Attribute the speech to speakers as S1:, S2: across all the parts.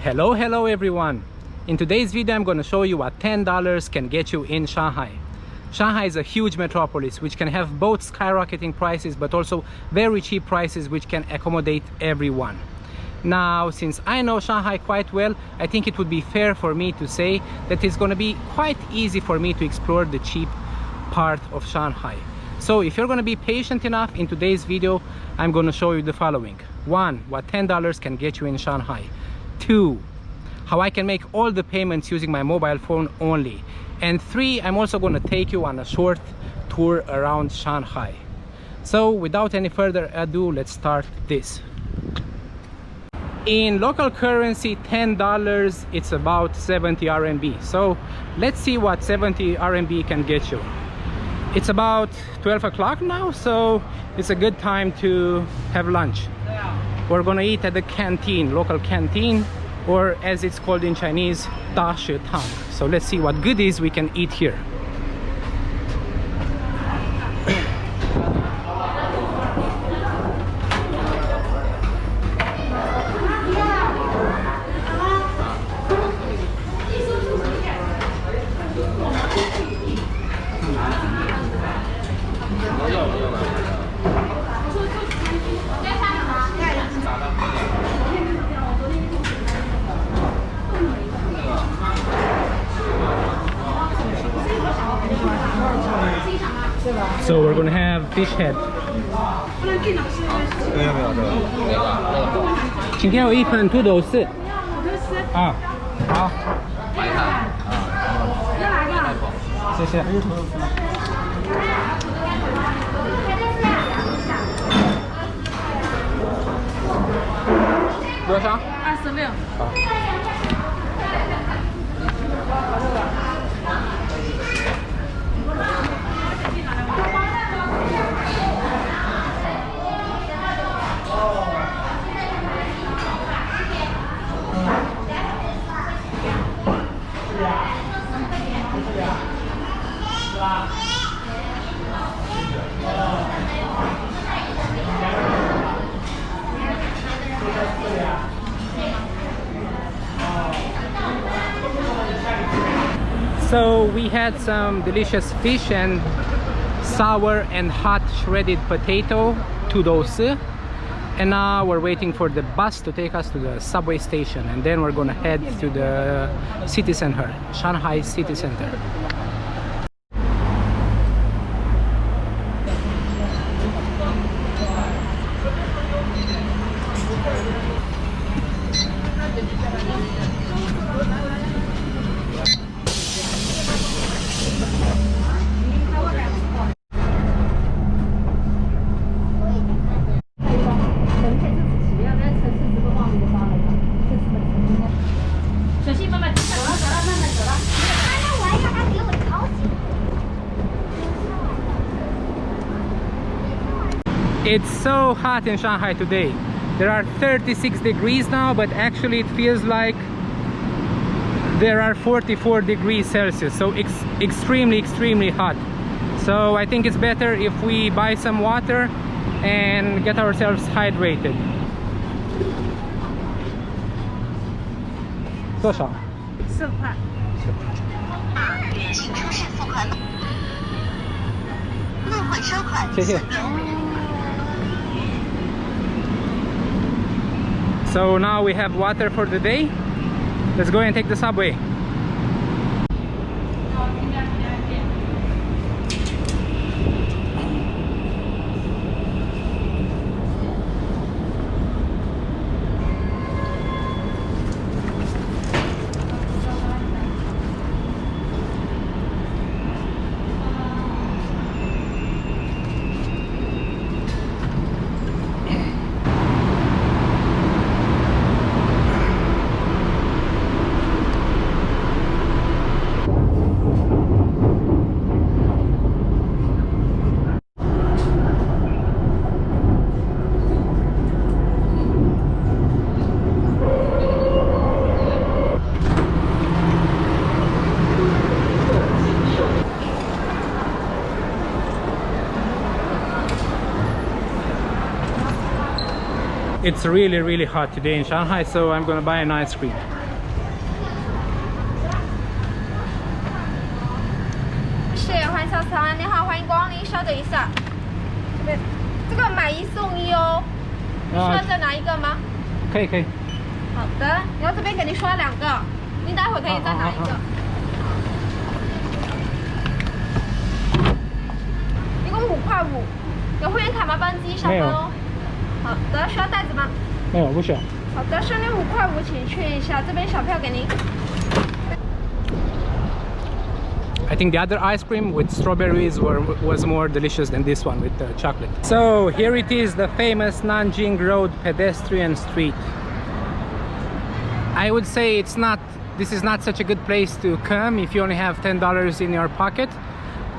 S1: Hello everyone. In today's video I'm going to show you what $10 can get you in Shanghai. Shanghai is a huge metropolis which can have both skyrocketing prices but also very cheap prices which can accommodate everyone. Now, since I know Shanghai quite well, I think it would be fair for me to say that it's going to be quite easy for me to explore the cheap part of Shanghai. So if you're going to be patient enough, in today's video I'm going to show you the following. 1. What $10 can get you in Shanghai. 2. How I can make all the payments using my mobile phone only. And 3. I'm also going to take you on a short tour around Shanghai. So without any further ado, let's start this. In local currency, $10, it's about 70 RMB. So let's see what 70 RMB can get you. It's about 12 o'clock now, so it's a good time to have lunch. We're gonna eat at the canteen, local canteen, or as it's called in Chinese, 大食堂. So let's see what goodies we can eat here. So we're gonna have fish head. 请给我一份土豆丝。啊，好。白菜。要哪个？谢谢。多少？26。好。So we had some delicious fish and sour and hot shredded potato, 土豆丝. And now we're waiting for the bus to take us to the subway station, and then we're gonna head to the city center, Shanghai city center. It's so hot in Shanghai today. There are 36 degrees now, but actually it feels like there are 44 degrees Celsius. So it's extremely hot. So I think it's better if we buy some water and get ourselves hydrated. 多少？4块。请出示付款。内汇收款。谢谢。So now we have water for the day. Let's go and take the subway. It's really, really hot today in Shanghai, so I'm gonna buy an ice cream.
S2: 是，欢迎小三，你好，欢迎光临，稍等一下。这个买1送1哦，你需要再拿一个吗？
S1: 可以可以。
S2: 好的，然后这边给您刷2个，您待会可以再拿一个。一共5块5，有会员卡吗？帮记一下分哦。好的，需要袋子吗？
S1: 没有，不需要。
S2: 好的，剩余5块5，请确认一下，这边小票给您。
S1: I think the other ice cream with strawberries was more delicious than this one with chocolate. So here it is, the famous Nanjing Road pedestrian street. I would say this is not such a good place to come if you only have $10 in your pocket.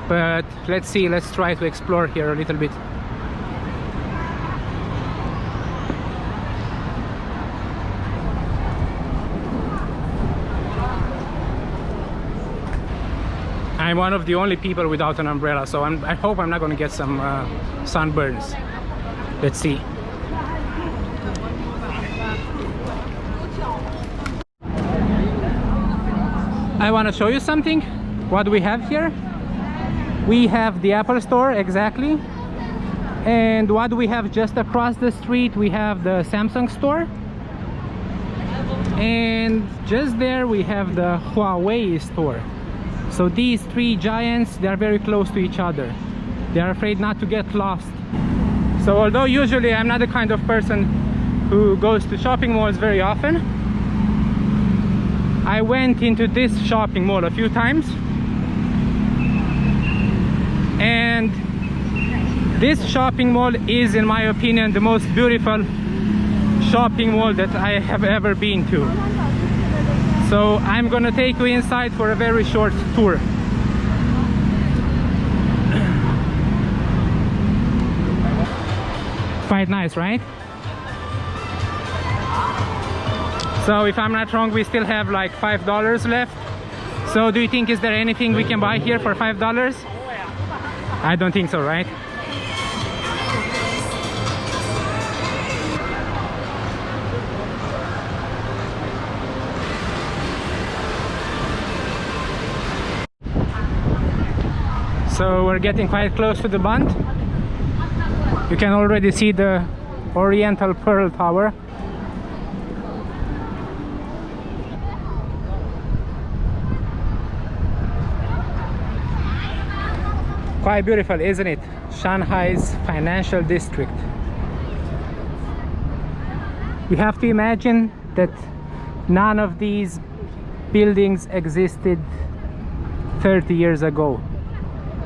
S1: But let's see, let's try to explore here a little bit. I'm one of the only people without an umbrella, so I hope I'm not going to get some sunburns. Let's see. I want to show you something. What do we have here? We have the Apple Store, exactly. And what do we have just across the street? We have the Samsung store. And just there we have the Huawei store. So these 3 giants, they are very close to each other. They are afraid not to get lost. So although usually I'm not the kind of person who goes to shopping malls very often, I went into this shopping mall a few times. And this shopping mall is, in my opinion, the most beautiful shopping mall that I have ever been to. So I'm gonna take you inside for a very short tour. Quite nice, right? So if I'm not wrong, we still have like $5 left. So do you think, is there anything we can buy here for $5? I don't think so, right? So we're getting quite close to the Bund. You can already see the Oriental Pearl Tower. Quite beautiful, isn't it? Shanghai's financial district. You have to imagine that none of these buildings existed 30 years ago.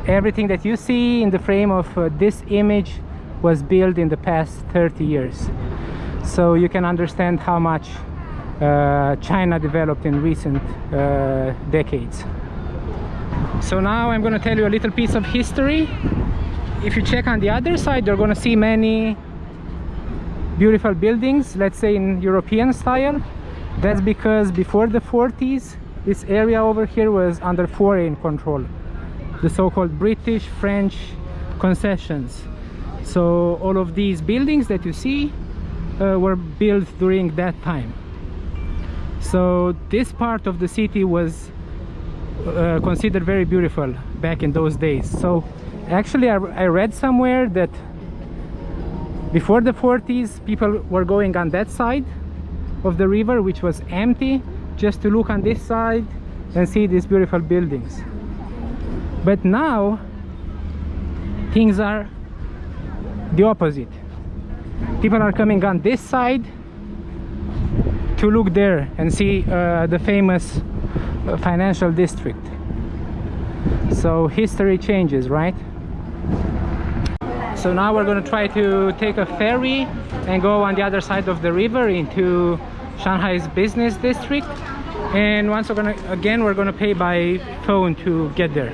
S1: Everything that you see in the frame of this image was built in the past 30 years. So you can understand how much China developed in recent decades. So now I'm going to tell you a little piece of history. If you check on the other side, you're going to see many beautiful buildings, let's say in European style. That's because before the 40s, this area over here was under foreign control, the so-called British French concessions. So all of these buildings that you see were built during that time. So this part of the city was considered very beautiful back in those days. So actually I read somewhere that before the 40s people were going on that side of the river, which was empty, just to look on this side and see these beautiful buildings. But now things are the opposite. People are coming on this side to look there and see the famous financial district. So history changes, right? So now we're going to try to take a ferry and go on the other side of the river into Shanghai's business district. And once we're gonna pay by phone to get there.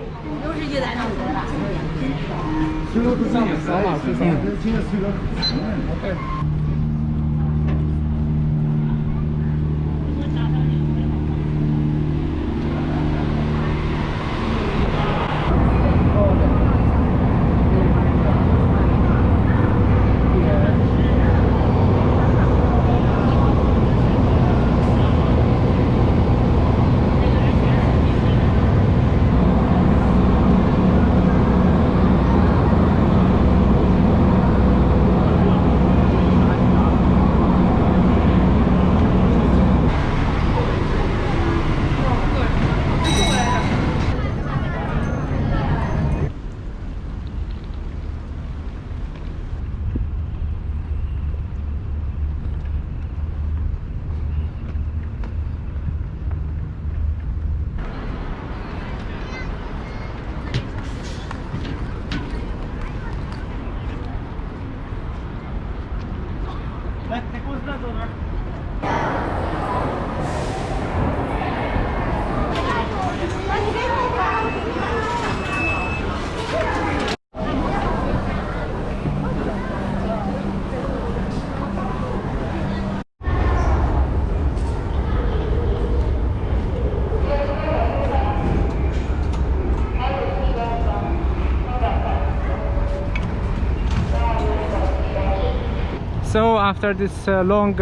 S1: after this long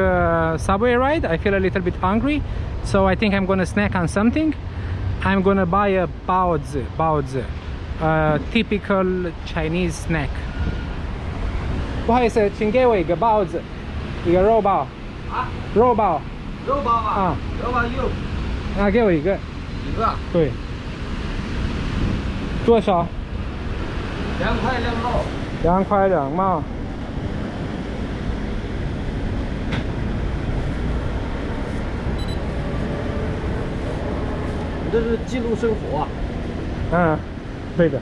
S1: subway ride, I feel a little bit hungry, so I think I'm gonna snack on something. I'm gonna buy a baozi, a typical Chinese snack. 不好意思，请给我一个包子，一个肉包。啊？肉包。肉包啊？啊。肉包有。啊，给我一个。一个。对。多少？2块2毛。2块2毛。
S3: 这是记录生活啊。
S1: 嗯，对的。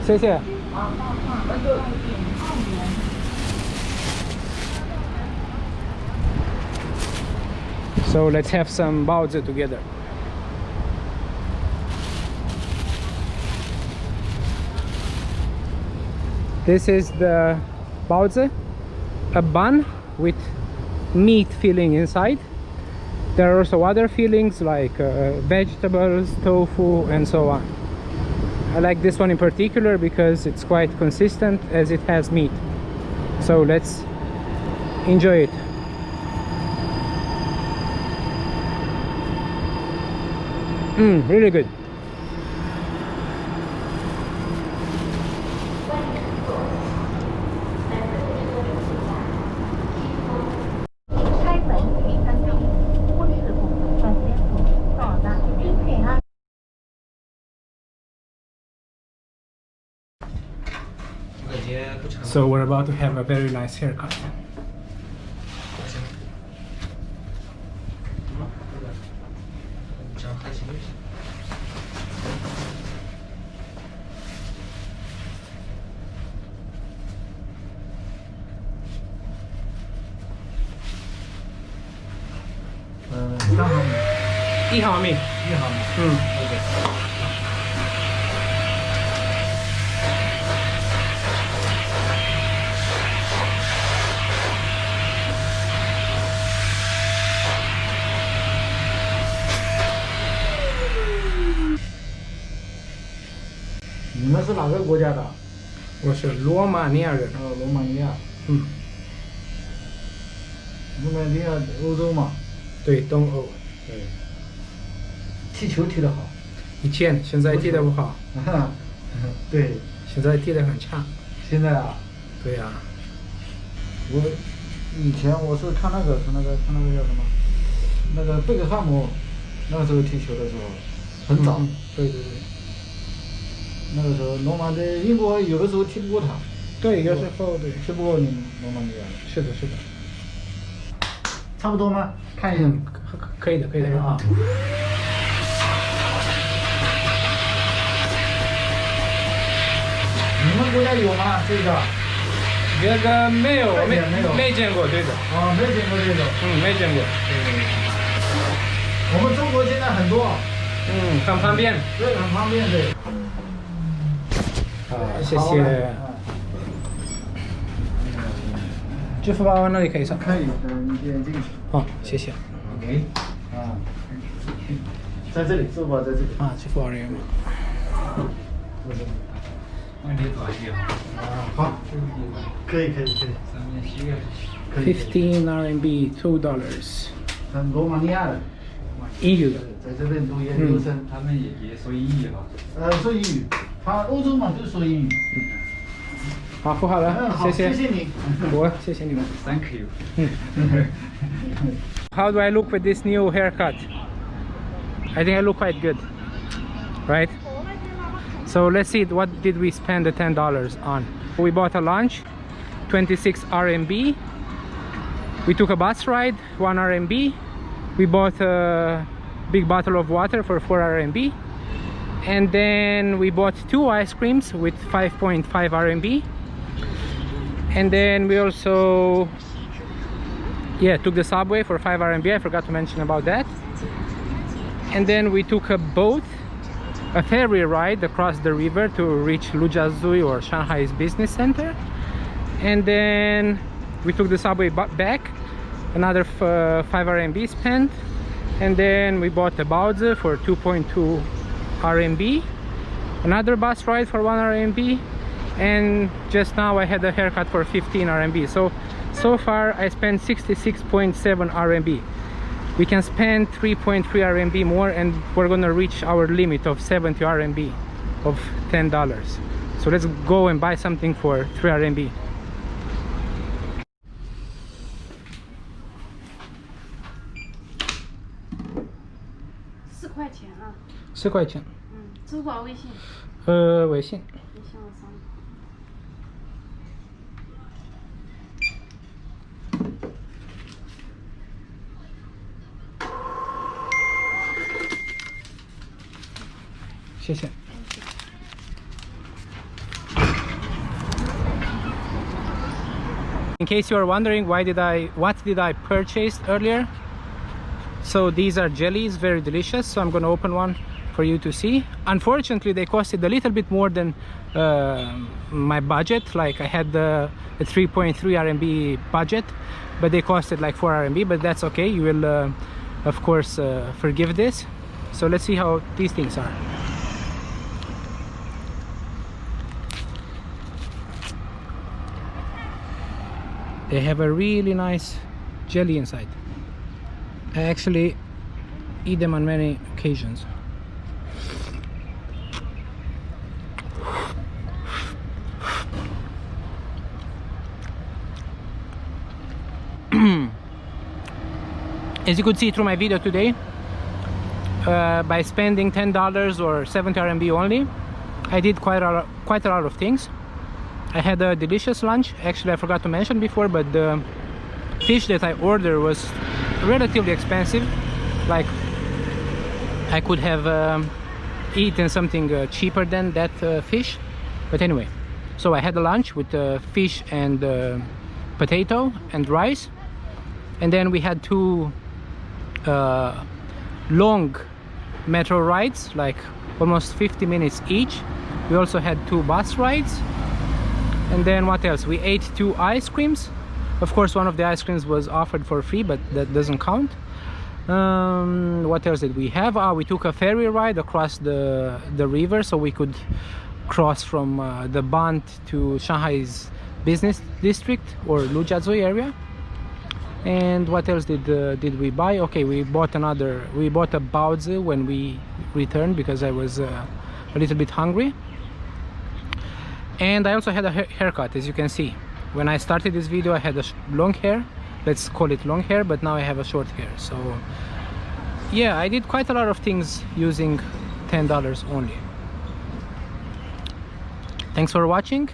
S1: 谢谢。So let's have some baozi together. This is the baozi, a bun with meat filling inside. There are also other fillings like vegetables, tofu, and so on. I like this one in particular because it's quite consistent as it has meat. So let's enjoy it. Really good. So we're about to have a very nice haircut. $1毫米。
S3: 你们是哪个国家的？
S1: 我是罗马尼亚人。
S3: 哦，罗马尼亚。罗马尼亚欧洲嘛。
S1: 对，东欧。
S3: 对。踢球踢得好。
S1: 以前，现在踢得不好。
S3: 对。
S1: 现在踢得很差。
S3: 现在啊？
S1: 对呀。
S3: 我以前我是看那个叫什么？那个贝克汉姆，那个时候踢球的时候，很早。
S1: 对对对。
S3: 那个时候，罗马的英国有的时候踢不过他。
S1: 对，有时候对。
S3: 踢不过你罗马尼亚。
S1: 是的，是的。
S3: 差不多吗？看一下。
S1: 可以的，可以的啊。
S3: 你们国家有吗？这个？
S1: 这个没有，没见过，对的。
S3: 哦，没见过这种。
S1: 没见过。
S3: 我们中国现在很多。
S1: 很方便。
S3: 对，很方便，对。
S1: 谢谢。支付宝那里可以上。
S3: 可以，你点进去。
S1: 好，谢谢。
S3: OK。在这里，支付宝在这里。
S1: 支付宝这个吗？
S3: 好。可以。
S1: 15 RMB, $2。
S3: 罗马尼亚的。
S1: 英语的。
S3: 在这边读研究生，
S4: 他们也说英语哈。
S3: 说英语，他欧洲嘛就说英语。
S1: 好，付好了，谢谢。
S3: 谢谢你。
S1: 谢谢你们。
S4: Thank you.
S1: How do I look with this new haircut? I think I look quite good, right? So let's see, what did we spend the $10 on? We bought a lunch, 26 RMB. We took a bus ride, 1 RMB. We bought a big bottle of water for 4 RMB. And then we bought 2 ice creams with 5.5 RMB. And then we also took the subway for 5 RMB. I forgot to mention about that. And then we took a boat, a ferry ride across the river to reach Lujiazui, or Shanghai's business center. And then we took the subway back, another 5 RMB spent. And then we bought a baozi for 2.2 RMB, another bus ride for 1 RMB, and just now I had a haircut for 15 RMB. So far I spent 66.7 RMB. We can spend 3.3 RMB more and we're gonna reach our limit of 70 RMB of $10. So let's go and buy something for 3 RMB.
S2: 4块钱啊。
S1: 4块钱。
S2: 支付宝、微信。
S1: 微信。
S2: 微信我扫你。
S1: 谢谢。In case you are wondering what did I purchase earlier, so these are jellies, very delicious. So I'm going to open one for you to see. Unfortunately, they costed a little bit more than my budget. Like I had a 3.3 RMB budget, but they costed like 4 RMB. But that's okay. You will, of course, forgive this. So let's see how these things are. They have a really nice jelly inside. I actually eat them on many occasions. As you could see through my video today, by spending $10 or 70 RMB only, I did quite a lot of things. I had a delicious lunch. Actually, I forgot to mention before, but the fish that I ordered was relatively expensive. Like I could have eaten something cheaper than that fish, but anyway. So I had a lunch with fish and potato and rice, and then we had 2 long metro rides, like almost 50 minutes each. We also had 2 bus rides. And then what else? We ate 2 ice creams. Of course, one of the ice creams was offered for free, but that doesn't count. What else did we have? We took a ferry ride across the river, so we could cross from the Bund to Shanghai's business district or Lujiazui area. And what else did we buy? Okay, we bought a baozi when we returned because I was a little bit hungry. And I also had a haircut, as you can see. When I started this video I had a long hair, let's call it long hair, but now I have a short hair. So yeah, I did quite a lot of things using $10 only. Thanks for watching,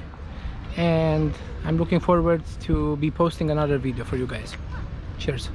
S1: and I'm looking forward to be posting another video for you guys. Cheers.